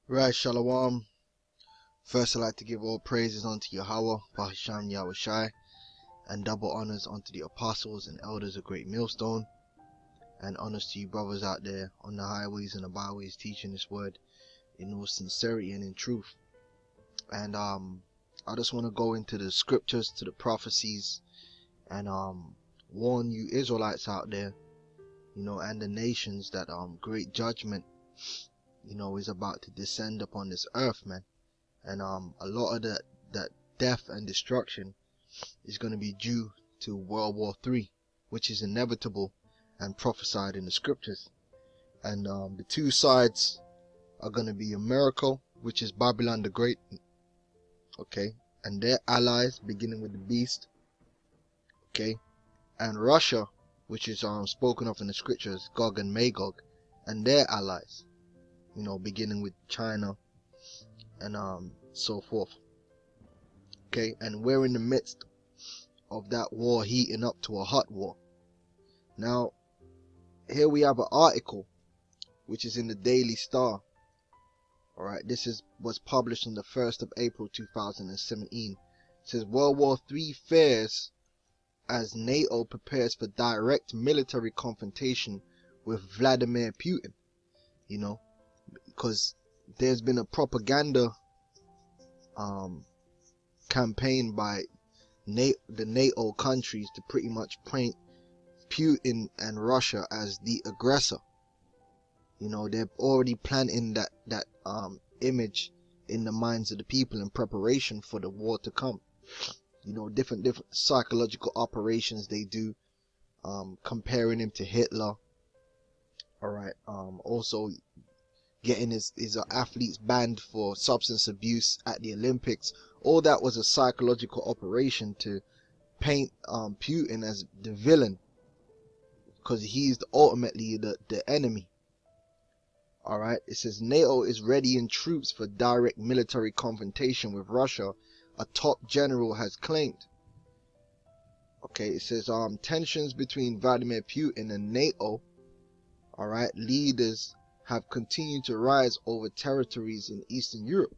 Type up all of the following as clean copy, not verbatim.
Right, Shalom. First, I'd like to give all praises unto Yahweh, Bahasham Yahushai, and double honors unto the apostles and elders of GreatMillStone, and honors to you brothers out there on the highways and the byways teaching this word in all sincerity and in truth. And I just want to go into the scriptures, to the prophecies, and warn you Israelites out there, and the nations that great judgment is about to descend upon this earth, man. And a lot of that death and destruction is going to be due to World War III, which is inevitable and prophesied in the scriptures. And the two sides are going to be America, which is Babylon the Great, okay, and their allies, beginning with the beast, okay, and Russia, which is spoken of in the scriptures, Gog and Magog, and their allies, beginning with China and so forth. Okay, and we're in the midst of that war heating up to a hot war. Now, here we have an article which is in the Daily Star. Alright, this was published on the 1st of April 2017. It says World War III fares as NATO prepares for direct military confrontation with Vladimir Putin. Because there's been a propaganda campaign by the NATO countries to pretty much paint Putin and Russia as the aggressor. They're already planting that image in the minds of the people in preparation for the war to come. Different psychological operations they do, comparing him to Hitler. Alright, also getting his athletes banned for substance abuse at the Olympics. All that was a psychological operation to paint Putin as the villain, because he's ultimately the enemy. Alright, it says NATO is readying troops for direct military confrontation with Russia, a top general has claimed. Okay, it says tensions between Vladimir Putin and NATO, alright, leaders have continued to rise over territories in Eastern Europe,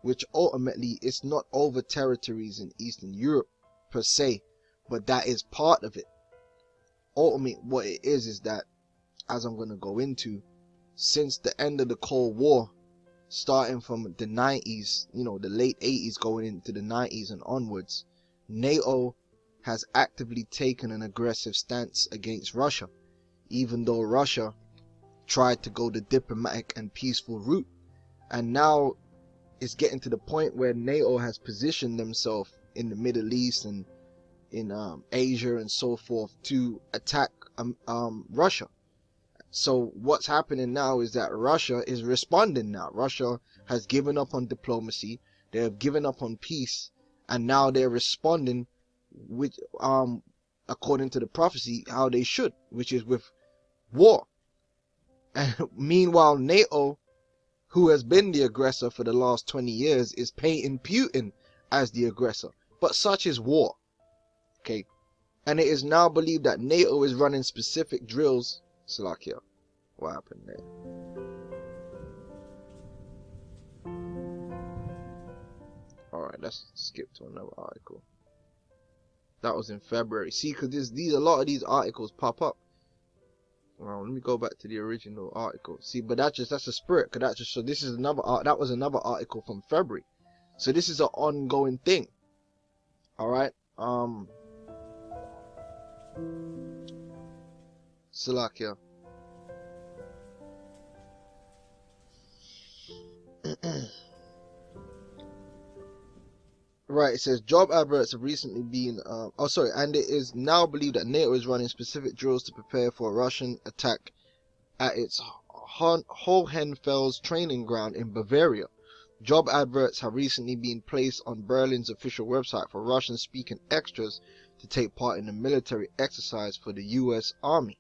which ultimately it's not over territories in Eastern Europe per se, but that is part of it. Ultimately what it is that, as I'm going to go into, since the end of the Cold War, starting from the 90s, the late 80s going into the 90s and onwards, NATO has actively taken an aggressive stance against Russia, even though Russia tried to go the diplomatic and peaceful route. And now it's getting to the point where NATO has positioned themselves in the Middle East and in Asia and so forth to attack Russia. So what's happening now is that Russia is responding now. Russia has given up on diplomacy, they have given up on peace, and now they're responding with according to the prophecy how they should, which is with war. And meanwhile, NATO, who has been the aggressor for the last 20 years, is painting Putin as the aggressor. But such is war. Okay. And it is now believed that NATO is running specific drills. Salakia, what happened there? Alright, let's skip to another article. That was in February. See, because a lot of these articles pop up. Well, let me go back to the original article. See, but that's a spirit. Cause so this is another that was another article from February. So this is an ongoing thing. All right. Salakia. Right, it says job adverts have recently been and it is now believed that NATO is running specific drills to prepare for a Russian attack at its Hohenfels training ground in Bavaria. Job adverts have recently been placed on Berlin's official website for Russian-speaking extras to take part in a military exercise for the US Army.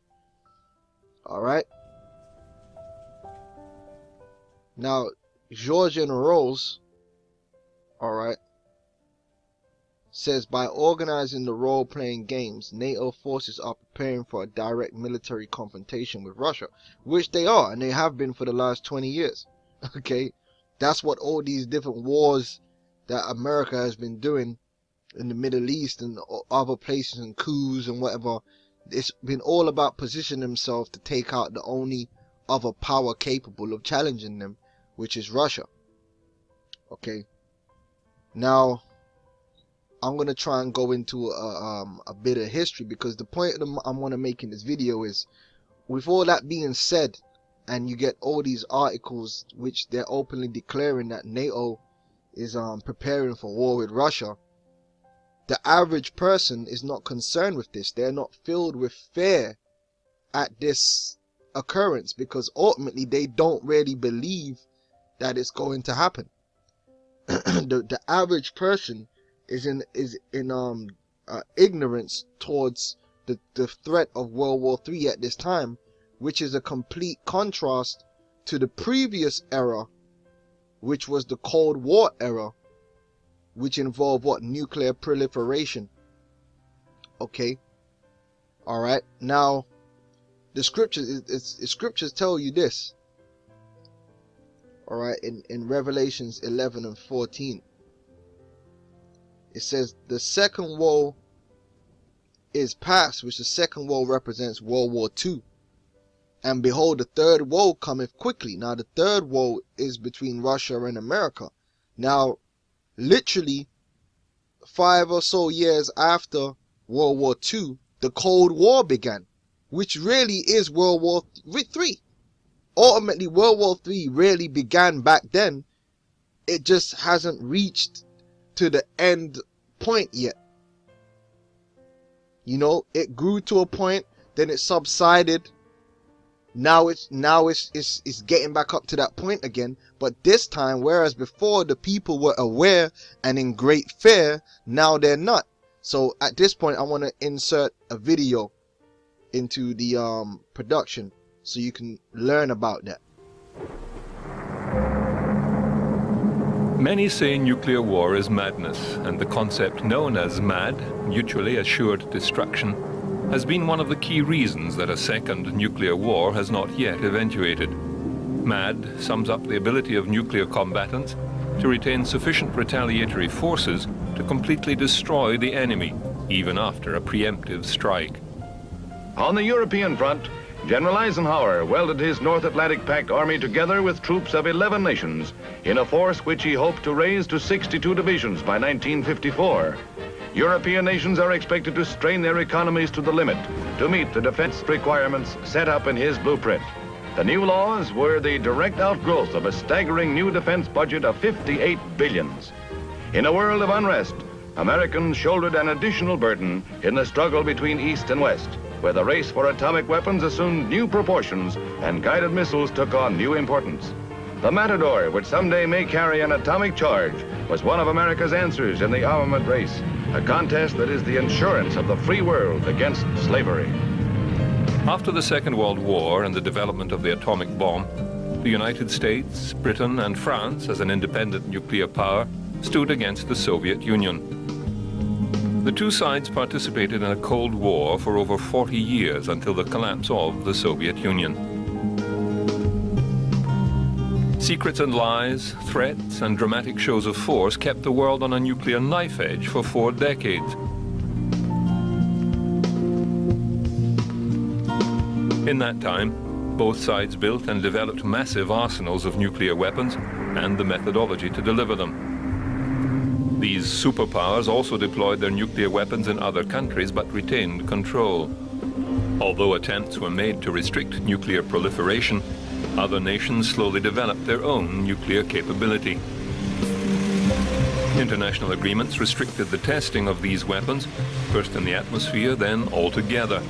Alright. Now, Georgian Rose, alright, says by organizing the role-playing games, NATO forces are preparing for a direct military confrontation with Russia, which they are, and they have been for the last 20 years. Okay, That's what all these different wars that America has been doing in the Middle East and other places, and coups and whatever. It's been all about positioning themselves to take out the only other power capable of challenging them, which is Russia. Okay. Now, I'm going to try and go into a bit of history, because the point I want to make in this video is, with all that being said, and you get all these articles which they're openly declaring that NATO is preparing for war with Russia, the average person is not concerned with this. They're not filled with fear at this occurrence, because ultimately they don't really believe that it's going to happen. The average person is in ignorance towards the threat of World War III at this time, which is a complete contrast to the previous era, which was the Cold War era, which involved what? Nuclear proliferation. Okay. All right. Now, the scriptures tell you this. All right. In Revelations 11 and 14, it says, the second woe is past, which the second woe represents World War II. And behold, the third woe cometh quickly. Now, the third woe is between Russia and America. Now, literally 5 or so years after World War II, the Cold War began, which really is World War III. Ultimately, World War III really began back then. It just hasn't reached to the end point yet. You know, it grew to a point, then it subsided. Now it's getting back up to that point again. But this time, whereas before the people were aware and in great fear, now they're not. So at this point, I want to insert a video into the production so you can learn about that. Many say nuclear war is madness, and the concept known as MAD, mutually assured destruction, has been one of the key reasons that a second nuclear war has not yet eventuated. MAD sums up the ability of nuclear combatants to retain sufficient retaliatory forces to completely destroy the enemy, even after a preemptive strike. On the European front, General Eisenhower welded his North Atlantic Pact Army together with troops of 11 nations in a force which he hoped to raise to 62 divisions by 1954. European nations are expected to strain their economies to the limit to meet the defense requirements set up in his blueprint. The new laws were the direct outgrowth of a staggering new defense budget of $58 billion. In a world of unrest, Americans shouldered an additional burden in the struggle between East and West, where the race for atomic weapons assumed new proportions and guided missiles took on new importance. The Matador, which someday may carry an atomic charge, was one of America's answers in the armament race, a contest that is the insurance of the free world against slavery. After the Second World War and the development of the atomic bomb, the United States, Britain, and France, as an independent nuclear power, stood against the Soviet Union. The two sides participated in a Cold War for over 40 years until the collapse of the Soviet Union. Secrets and lies, threats, and dramatic shows of force kept the world on a nuclear knife edge for 4 decades. In that time, both sides built and developed massive arsenals of nuclear weapons and the methodology to deliver them. These superpowers also deployed their nuclear weapons in other countries but retained control. Although attempts were made to restrict nuclear proliferation, other nations slowly developed their own nuclear capability. International agreements restricted the testing of these weapons, first in the atmosphere, then altogether.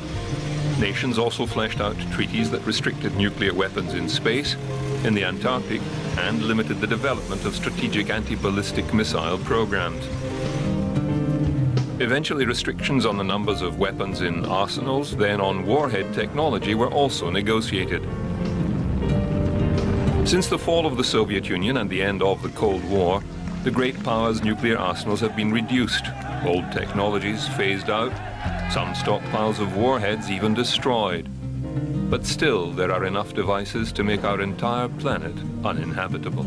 Nations also fleshed out treaties that restricted nuclear weapons in space, in the Antarctic, and limited the development of strategic anti-ballistic missile programs. Eventually, restrictions on the numbers of weapons in arsenals, then on warhead technology, were also negotiated. Since the fall of the Soviet Union and the end of the Cold War, the great powers' nuclear arsenals have been reduced, old technologies phased out, some stockpiles of warheads even destroyed. But still, there are enough devices to make our entire planet uninhabitable.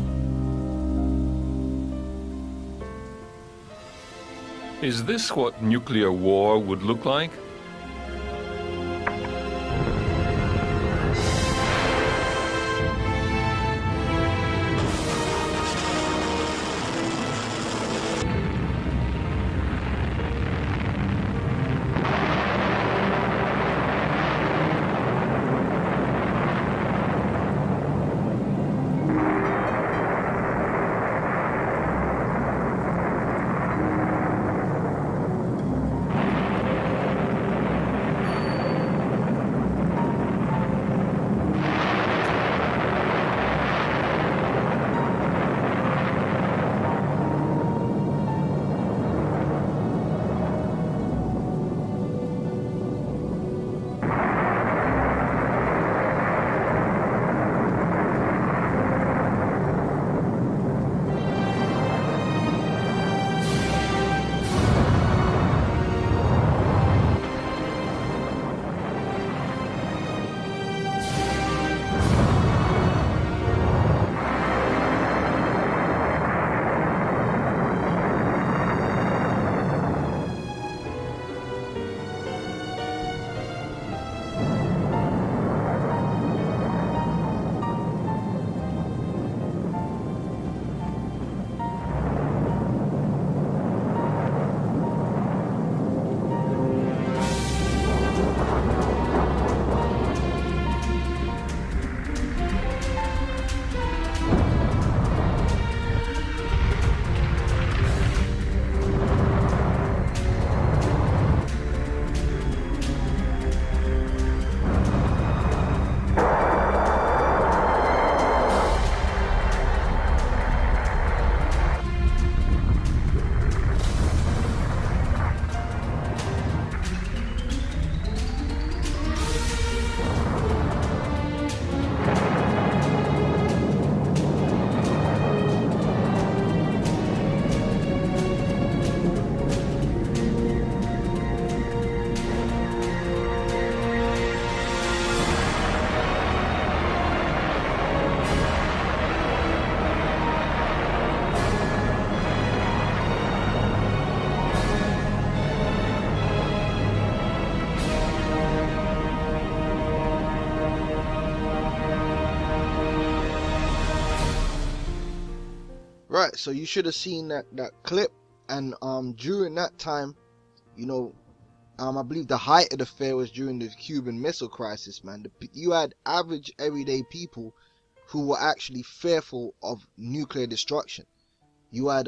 Is this what nuclear war would look like? Right, so you should have seen that clip, and during that time, you know, I believe the height of the fear was during the Cuban Missile Crisis, man. You had average everyday people who were actually fearful of nuclear destruction. You had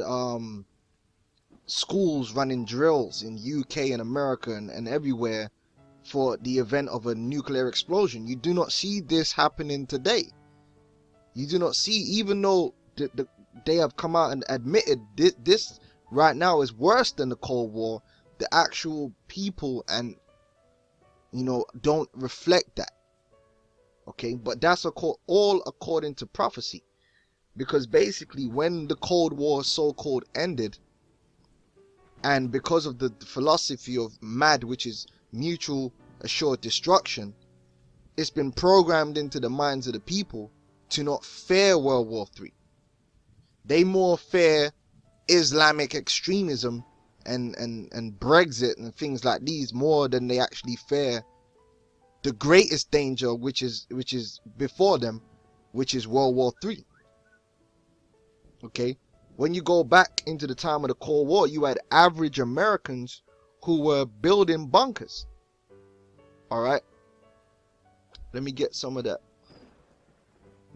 schools running drills in UK and America and everywhere for the event of a nuclear explosion. You do not see this happening today. You do not see, even though they have come out and admitted this right now is worse than the Cold War, the actual people and, you know, don't reflect that. Okay, but that's all according to prophecy, because basically when the Cold War so-called ended, and because of the philosophy of MAD, which is mutual assured destruction, it's been programmed into the minds of the people to not fear World War III. They more fear Islamic extremism and Brexit and things like these more than they actually fear the greatest danger, which is before them, which is World War III. Okay, when you go back into the time of the Cold War, you had average Americans who were building bunkers. All right, let me get some of that.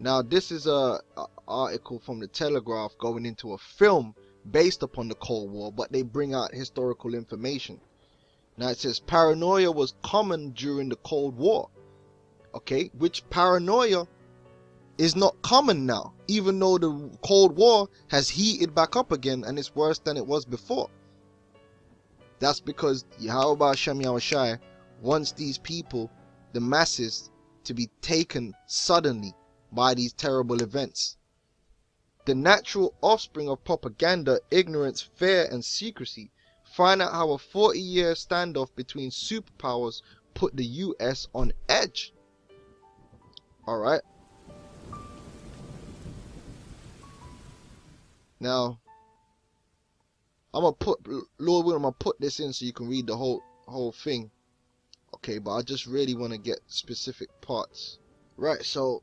Now, this is a article from the Telegraph going into a film based upon the Cold War, but they bring out historical information. Now it says paranoia was common during the Cold War. Okay, which paranoia is not common now, even though the Cold War has heated back up again and it's worse than it was before. That's because Yahweh Shem Yahushai wants these people, the masses, to be taken suddenly by these terrible events. The natural offspring of propaganda, ignorance, fear, and secrecy. Find out how a 40-year standoff between superpowers put the US on edge. Alright. Now, I'm gonna put, Lord willing, I'm gonna put this in so you can read the whole thing. Okay, but I just really want to get specific parts. Right, so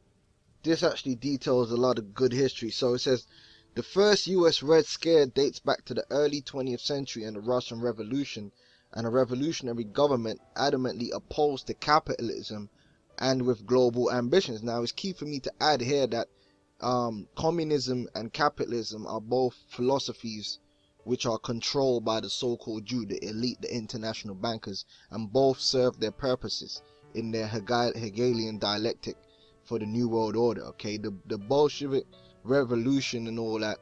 this actually details a lot of good history. So it says, the first US Red Scare dates back to the early 20th century and the Russian Revolution, and a revolutionary government adamantly opposed to capitalism and with global ambitions. Now, it's key for me to add here that communism and capitalism are both philosophies which are controlled by the so-called Jew, the elite, the international bankers, and both serve their purposes in their Hegelian dialectic for the New World Order. Okay, the Bolshevik revolution and all that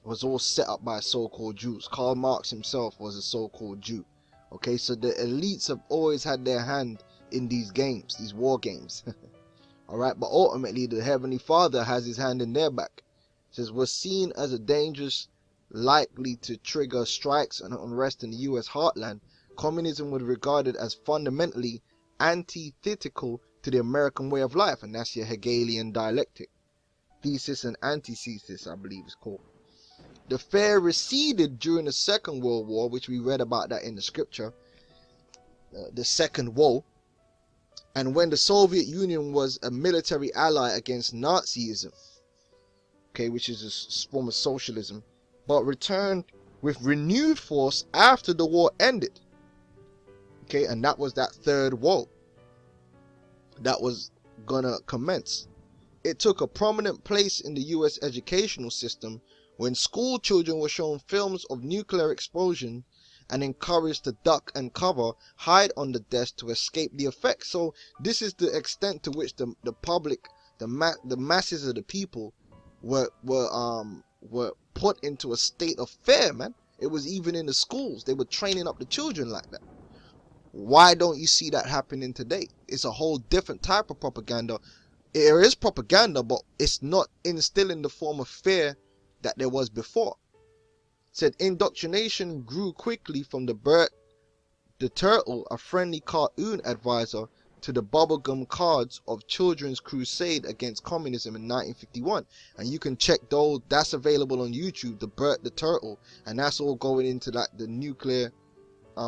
was all set up by so-called Jews. Karl Marx himself was a so-called Jew. Okay, so the elites have always had their hand in these games, these war games. Alright, but ultimately the Heavenly Father has his hand in their back. It says, was seen as a dangerous, likely to trigger strikes and unrest in the US heartland. Communism was regarded as fundamentally antithetical to the American way of life, and that's your Hegelian dialectic. Thesis and antithesis, I believe it's called. The fear receded during the Second World War, which we read about that in the scripture, the Second Woe, and when the Soviet Union was a military ally against Nazism, okay, which is a form of socialism, but returned with renewed force after the war ended. Okay, and that was that third woe that was gonna commence. It took a prominent place in the US educational system when school children were shown films of nuclear explosion and encouraged to duck and cover, hide on the desk to escape the effects. So this is the extent to which the public, the masses of the people were put into a state of fear, man. It was even in the schools. They were training up the children like that. Why don't you see that happening today? It's a whole different type of propaganda. There is propaganda, but it's not instilling the form of fear that there was before. It said indoctrination grew quickly from the Bert the Turtle, a friendly cartoon advisor, to the bubblegum cards of Children's Crusade against Communism in 1951. And you can check those, that's available on YouTube, the Bert the Turtle, and that's all going into like the nuclear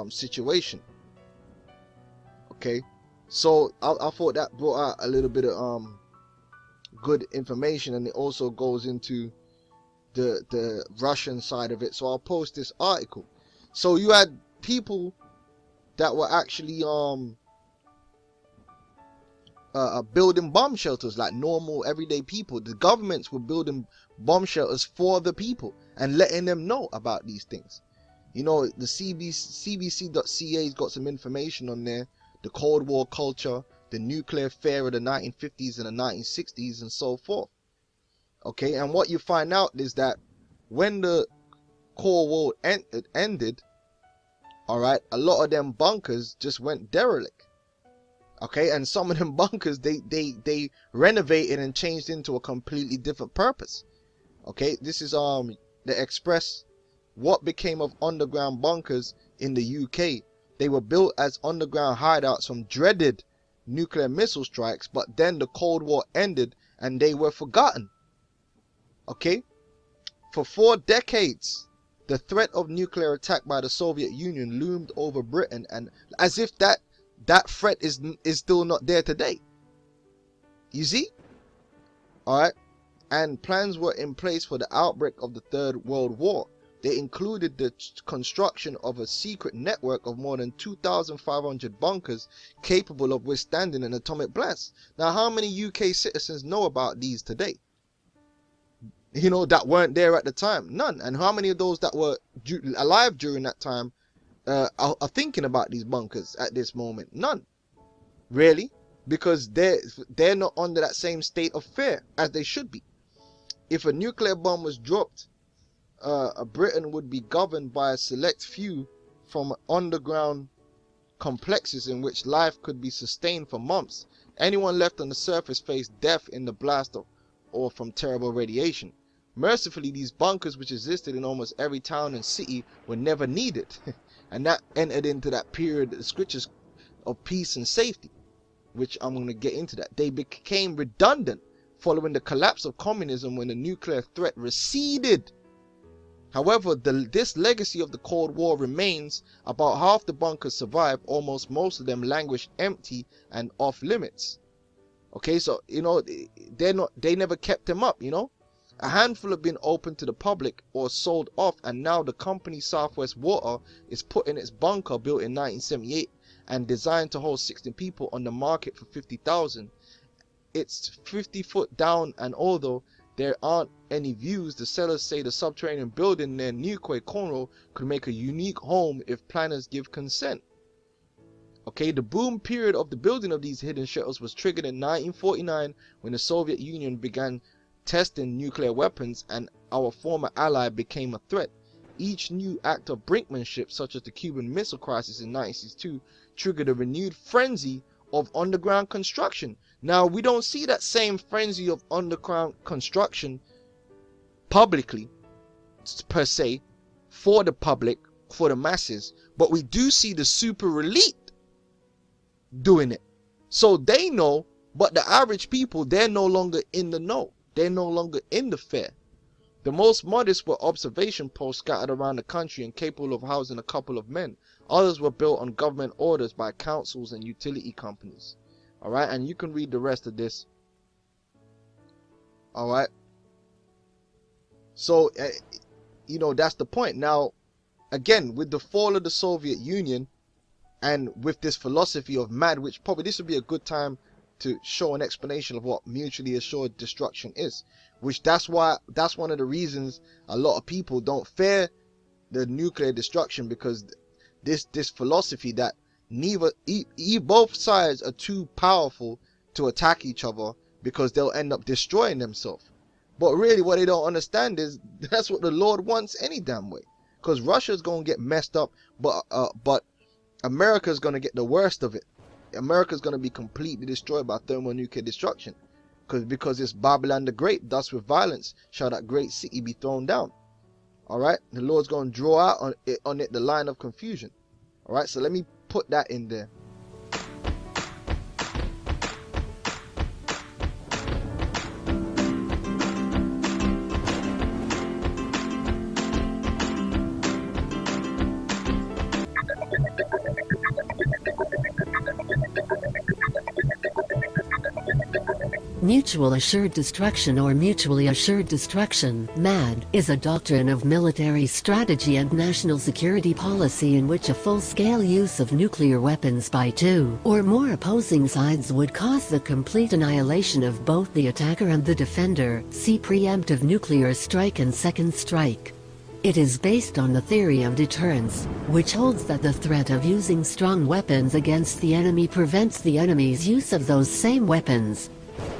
situation. Okay, so I thought that brought out a little bit of good information, and it also goes into the Russian side of it. So I'll post this article. So you had people that were actually building bomb shelters like normal everyday people. The governments were building bomb shelters for the people and letting them know about these things. You know, the CBC.ca's got some information on there, the Cold War culture, the nuclear fear of the 1950s and the 1960s and so forth. Okay, and what you find out is that when the Cold War ended, all right, a lot of them bunkers just went derelict. Okay, and some of them bunkers they renovated and changed into a completely different purpose. Okay, this is the Express. What became of underground bunkers in the UK? They were built as underground hideouts from dreaded nuclear missile strikes, but then the Cold War ended and they were forgotten. Okay, for 4 decades the threat of nuclear attack by the Soviet Union loomed over Britain, and as if that threat is still not there today. You see? Alright, and plans were in place for the outbreak of the Third World War. They included the construction of a secret network of more than 2,500 bunkers capable of withstanding an atomic blast. Now, how many UK citizens know about these today? You know, that weren't there at the time? None. And how many of those that were alive during that time are thinking about these bunkers at this moment? None. Really? Because they're not under that same state of fear as they should be. If a nuclear bomb was dropped, Britain would be governed by a select few from underground complexes in which life could be sustained for months. Anyone left on the surface faced death in the blast or from terrible radiation. Mercifully, these bunkers, which existed in almost every town and city, were never needed, and that entered into that period of the scriptures of peace and safety, which I'm going to get into that. They became redundant following the collapse of communism when the nuclear threat receded. However, this legacy of the Cold War remains. About half the bunkers survived, almost most of them languished empty and off limits. Okay, so you know, they never kept them up, you know. A handful have been open to the public or sold off, and now the company Southwest Water is putting its bunker built in 1978 and designed to hold 16 people on the market for $50,000. It's 50 foot down, and although there aren't any views, the sellers say the subterranean building near Newquay, Cornwall could make a unique home if planners give consent. Okay, the boom period of the building of these hidden shelters was triggered in 1949 when the Soviet Union began testing nuclear weapons and our former ally became a threat. Each new act of brinkmanship, such as the Cuban Missile Crisis in 1962, triggered a renewed frenzy of underground construction. Now, we don't see that same frenzy of underground construction publicly, per se, for the public, for the masses, but we do see the super elite doing it. So they know, but the average people, they're no longer in the know. They're no longer in the fair. The most modest were observation posts scattered around the country and capable of housing a couple of men. Others were built on government orders by councils and utility companies. Alright, and you can read the rest of this. Alright. So, you know, that's the point. Now, again, with the fall of the Soviet Union, and with this philosophy of MAD, which probably this would be a good time to show an explanation of what mutually assured destruction is, which that's one of the reasons a lot of people don't fear the nuclear destruction, because this philosophy that both sides are too powerful to attack each other because they'll end up destroying themselves. But really what they don't understand is that's what the Lord wants any damn way, because Russia's gonna get messed up, but America's gonna get the worst of it. America's gonna be completely destroyed by thermonuclear destruction, because it's Babylon the Great. Thus with violence shall that great city be thrown down. All right, the Lord's gonna draw out on it the line of confusion. All right, so let me put that in there. Mutual Assured Destruction or Mutually Assured Destruction (MAD) is a doctrine of military strategy and national security policy in which a full-scale use of nuclear weapons by two or more opposing sides would cause the complete annihilation of both the attacker and the defender. See preemptive nuclear strike and second strike. It is based on the theory of deterrence, which holds that the threat of using strong weapons against the enemy prevents the enemy's use of those same weapons.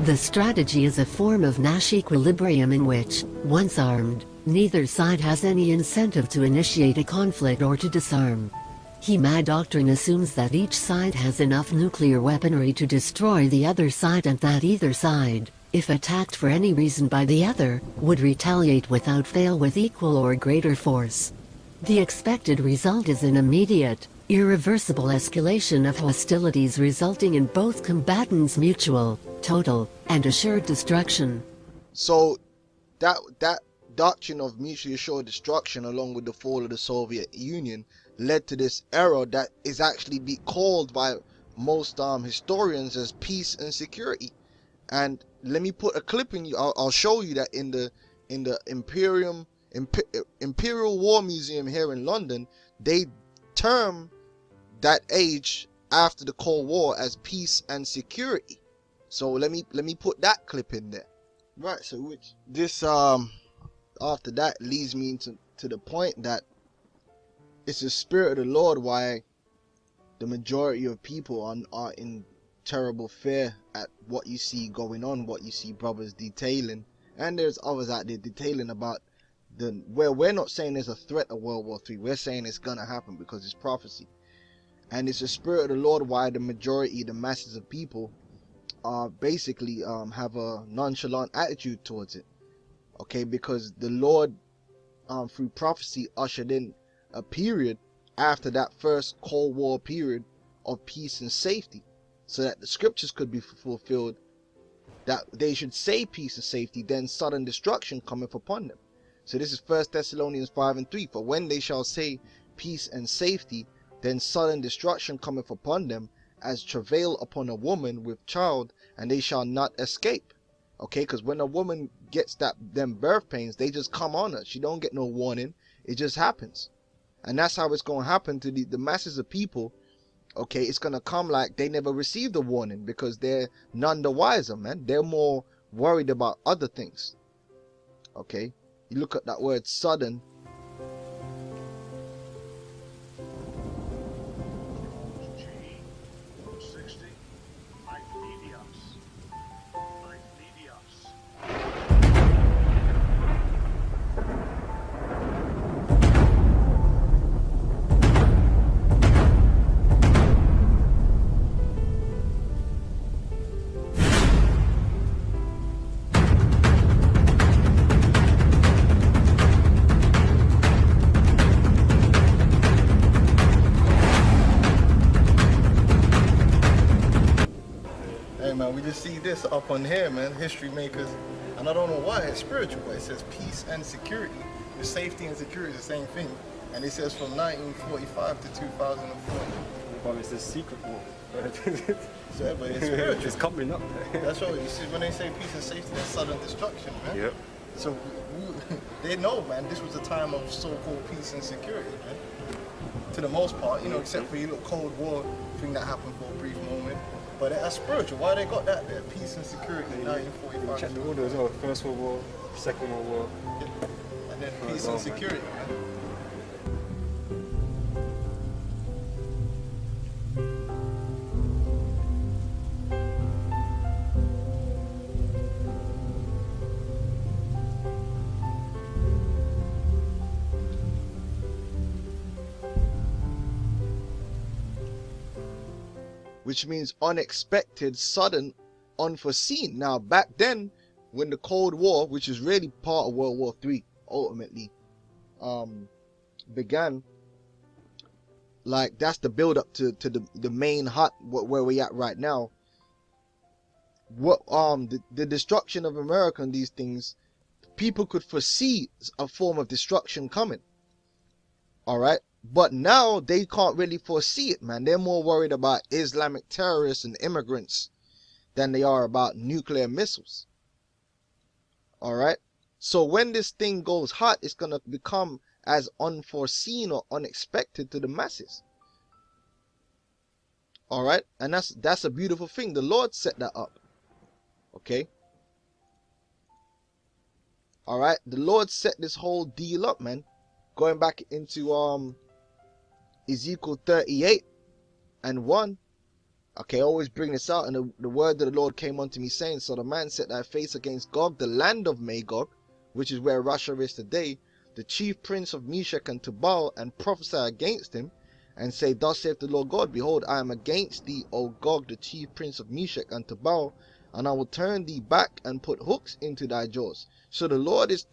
The strategy is a form of Nash equilibrium in which, once armed, neither side has any incentive to initiate a conflict or to disarm. HeMad doctrine assumes that each side has enough nuclear weaponry to destroy the other side, and that either side, if attacked for any reason by the other, would retaliate without fail with equal or greater force. The expected result is an immediate, irreversible escalation of hostilities resulting in both combatants' mutual, total, and assured destruction. So that doctrine of mutually assured destruction, along with the fall of the Soviet Union, led to this era that is actually be called by most historians as peace and security. And let me put a clip in you. I'll show you that in the Imperial War Museum here in London, they term that age after the Cold War as peace and security. So let me put that clip in there. Right, so which this after that leads me to the point that it's the spirit of the Lord why the majority of people are in terrible fear at what you see going on, what you see brothers detailing, and there's others out there detailing about where we're not saying there's a threat of World War III. We're saying it's gonna happen because it's prophecy. And it's the spirit of the Lord why the majority, the masses of people, basically have a nonchalant attitude towards it. Okay, because the Lord, through prophecy, ushered in a period after that first Cold War period of peace and safety, so that the scriptures could be fulfilled, that they should say peace and safety, then sudden destruction cometh upon them. So this is 1 Thessalonians 5:3. For when they shall say peace and safety, then sudden destruction cometh upon them, as travail upon a woman with child, and they shall not escape. Okay, because when a woman gets them birth pains, they just come on her. She don't get no warning. It just happens. And that's how it's going to happen to the masses of people. Okay, it's going to come like they never received a warning, because they're none the wiser, man. They're more worried about other things. Okay, you look at that word sudden. We just see this up on here, man. History makers, and I don't know why it's spiritual, but it says peace and security. The safety and security is the same thing, and it says from 1945 to 2004. But it's a secret war. Yeah, but it's spiritual. It's coming up. That's right. You see, when they say peace and safety, there's sudden destruction, man. Yep. So they know, man. This was a time of so-called peace and security, man. To the most part, you know, except for your little Cold War thing that happened for a brief moment. But that's spiritual. Why they got that there? Peace and security in 1945. Check the order as well. First World War, Second World War. Yeah. And then peace and security, man. Which means unexpected, sudden, unforeseen. Now, back then, when the Cold War, which is really part of World War III, ultimately began, like that's the build-up to the main hut where we at right now. What the destruction of America and these things, people could foresee a form of destruction coming. All right. But now they can't really foresee it, man. They're more worried about Islamic terrorists and immigrants than they are about nuclear missiles. All right. So when this thing goes hot, it's going to become as unforeseen or unexpected to the masses. All right. And that's a beautiful thing. The Lord set that up. Okay. All right. The Lord set this whole deal up, man. Going back into Ezekiel 38:1. Okay, I always bring this out. And the word of the Lord came unto me, saying, so the man set thy face against Gog, the land of Magog, which is where Russia is today, the chief prince of Meshech and Tubal, and prophesy against him, and say, thus saith the Lord God, behold, I am against thee, O Gog, the chief prince of Meshech and Tubal, and I will turn thee back and put hooks into thy jaws. So the Lord is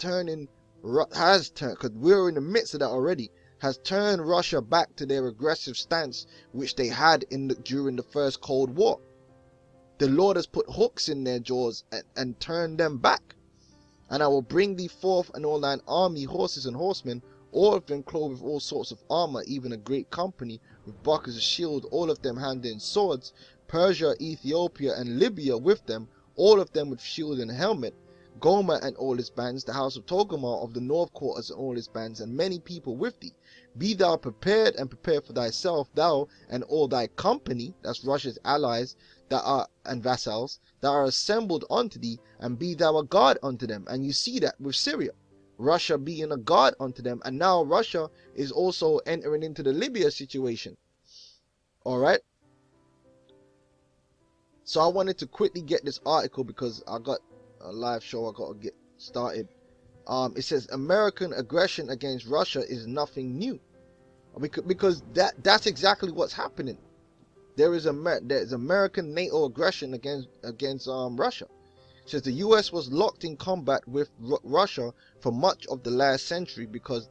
has turned, because we're in the midst of that already, has turned Russia back to their aggressive stance which they had during the first Cold War. The Lord has put hooks in their jaws and turned them back. And I will bring thee forth and all thine army, horses and horsemen, all of them clothed with all sorts of armor, even a great company with bucklers of shield, all of them handling swords, Persia, Ethiopia and Libya with them, all of them with shield and helmet, Gomer and all his bands, the house of Togarmah of the north quarters and all his bands, and many people with thee. Be thou prepared, and prepare for thyself, thou and all thy company, that's Russia's allies and vassals, that are assembled unto thee, and be thou a guard unto them. And you see that with Syria, Russia being a guard unto them, and now Russia is also entering into the Libya situation. All right. So I wanted to quickly get this article because I got a live show I got to get started. It says American aggression against Russia is nothing new, because that's exactly what's happening. There's American NATO aggression against Russia. It says the US was locked in combat with Russia for much of the last century because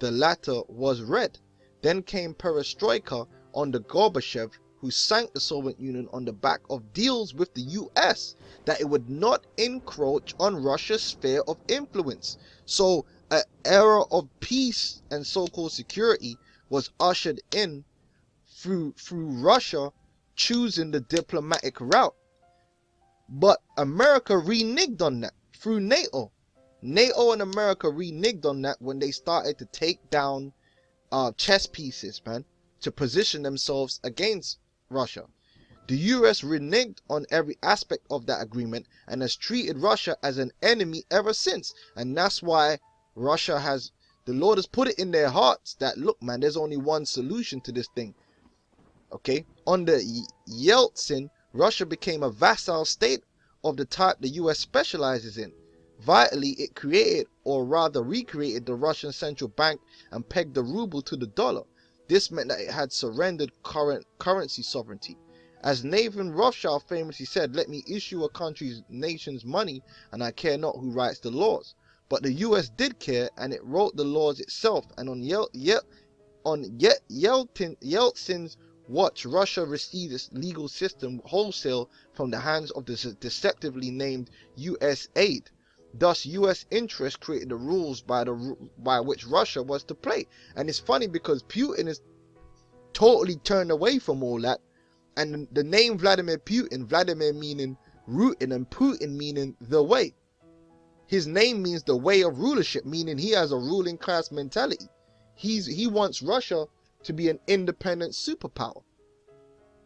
the latter was red. Then came perestroika under Gorbachev, who sank the Soviet Union on the back of deals with the US that it would not encroach on Russia's sphere of influence. So an era of peace and so-called security was ushered in through Russia choosing the diplomatic route. But America reneged on that through NATO. NATO and America reneged on that when they started to take down chess pieces, man, to position themselves against Russia. The US reneged on every aspect of that agreement and has treated Russia as an enemy ever since. And that's why Russia has, the Lord has put it in their hearts that, look, man, there's only one solution to this thing. Okay? Under Yeltsin, Russia became a vassal state of the type the US specializes in. Vitally, it created, or rather recreated, the Russian central bank and pegged the ruble to the dollar. This meant that it had surrendered current currency sovereignty. As Nathan Rothschild famously said, "Let me issue a country's nation's money, and I care not who writes the laws." But the US did care, and it wrote the laws itself. And on Yeltsin's watch, Russia received its legal system wholesale from the hands of the deceptively named US aid. Thus, US interest created the rules by which Russia was to play. And it's funny because Putin is totally turned away from all that. And the name Vladimir Putin, Vladimir meaning rooted and Putin meaning the way. His name means the way of rulership, meaning he has a ruling class mentality. He wants Russia to be an independent superpower.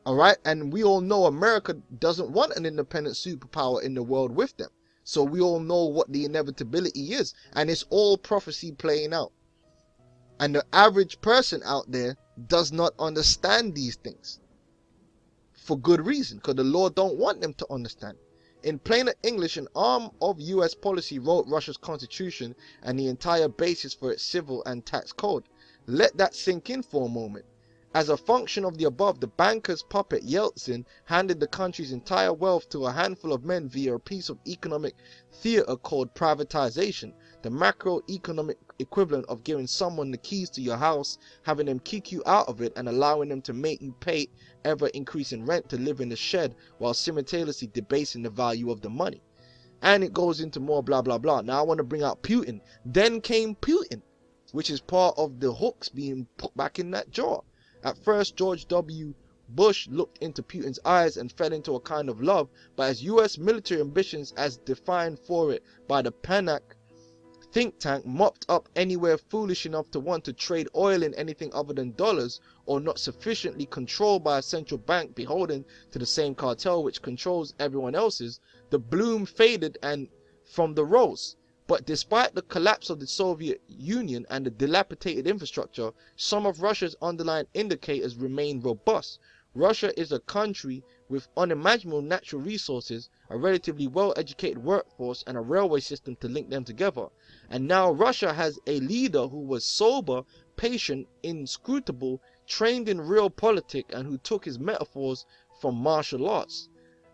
Alright, and we all know America doesn't want an independent superpower in the world with them. So we all know what the inevitability is, and it's all prophecy playing out. And the average person out there does not understand these things. For good reason, because the Lord don't want them to understand. In plainer English, an arm of US policy wrote Russia's constitution and the entire basis for its civil and tax code. Let that sink in for a moment. As a function of the above, the banker's puppet Yeltsin handed the country's entire wealth to a handful of men via a piece of economic theater called privatization, the macroeconomic equivalent of giving someone the keys to your house, having them kick you out of it, and allowing them to make you pay ever-increasing rent to live in the shed while simultaneously debasing the value of the money. And it goes into more blah blah blah. Now I want to bring out Putin. Then came Putin, which is part of the hooks being put back in that jar. At first, George W. Bush looked into Putin's eyes and fell into a kind of love, but as US military ambitions as defined for it by the Panac think tank mopped up anywhere foolish enough to want to trade oil in anything other than dollars, or not sufficiently controlled by a central bank beholden to the same cartel which controls everyone else's, the bloom faded and from the rose. But despite the collapse of the Soviet Union and the dilapidated infrastructure, some of Russia's underlying indicators remain robust. Russia is a country with unimaginable natural resources, a relatively well-educated workforce, and a railway system to link them together. And now Russia has a leader who was sober, patient, inscrutable, trained in real politics, and who took his metaphors from martial arts.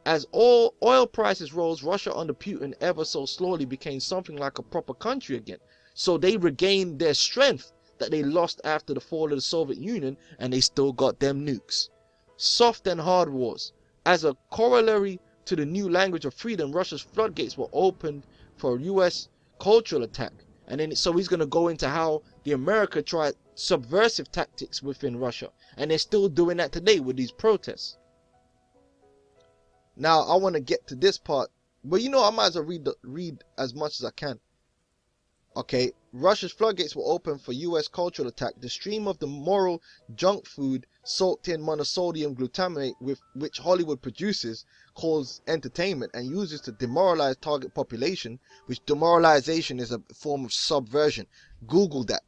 As all oil prices rose, Russia under Putin ever so slowly became something like a proper country again. So they regained their strength that they lost after the fall of the Soviet Union, and they still got them nukes. Soft and hard wars. As a corollary to the new language of freedom, Russia's floodgates were opened for a US cultural attack. And then so he's going to go into how the America tried subversive tactics within Russia. And they're still doing that today with these protests. Now, I want to get to this part. But you know, I might as well read as much as I can. Okay, Russia's floodgates were open for US cultural attack. The stream of the moral junk food soaked in monosodium glutamate with which Hollywood produces, calls entertainment, and uses to demoralize target population, which demoralization is a form of subversion. Google that.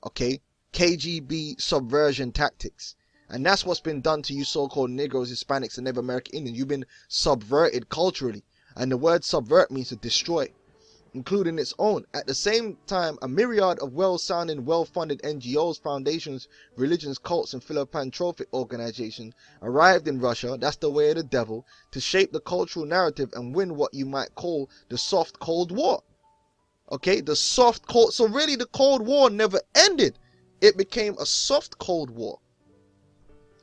Okay, KGB subversion tactics. And that's what's been done to you so-called Negroes, Hispanics, and Native American Indians. You've been subverted culturally. And the word subvert means to destroy, including its own. At the same time, a myriad of well-sounding, well-funded NGOs, foundations, religions, cults, and philanthropic organizations arrived in Russia, that's the way of the devil, to shape the cultural narrative and win what you might call the soft Cold War. Okay, the soft Cold... So really, the Cold War never ended. It became a soft Cold War.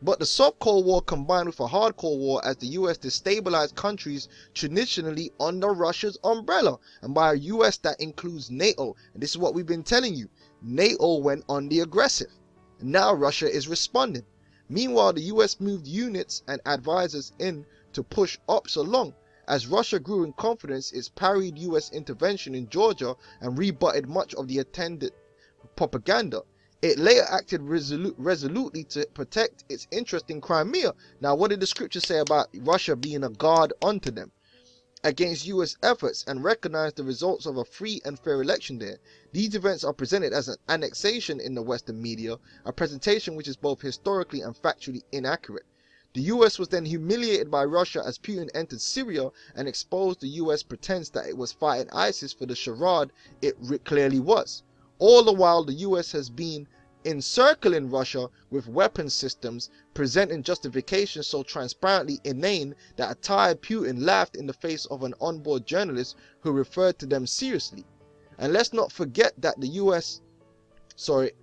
But the soft Cold War combined with a hard Cold War as the US destabilized countries traditionally under Russia's umbrella. And by a US that includes NATO. And this is what we've been telling you. NATO went on the aggressive. And now Russia is responding. Meanwhile, the US moved units and advisors in to push ops along. As Russia grew in confidence, it parried US intervention in Georgia and rebutted much of the attendant propaganda. It later acted resolutely to protect its interest in Crimea. Now, what did the scriptures say about Russia being a guard unto them against US efforts, and recognized the results of a free and fair election there? These events are presented as an annexation in the Western media, a presentation which is both historically and factually inaccurate. The US was then humiliated by Russia as Putin entered Syria and exposed the US pretense that it was fighting ISIS for the charade it clearly was. All the while, the US has been encircling Russia with weapons systems, presenting justifications so transparently inane that a tired Putin laughed in the face of an onboard journalist who referred to them seriously. And let's not forget that the US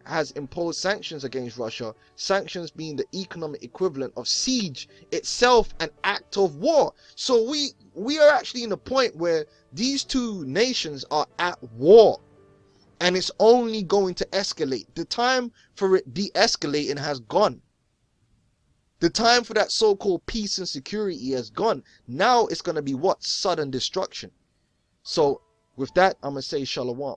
has imposed sanctions against Russia, sanctions being the economic equivalent of siege, itself an act of war. So we are actually in a point where these two nations are at war. And it's only going to escalate. The time for it de-escalating has gone. The time for that so-called peace and security has gone. Now it's going to be what? Sudden destruction. So with that, I'm going to say shalom.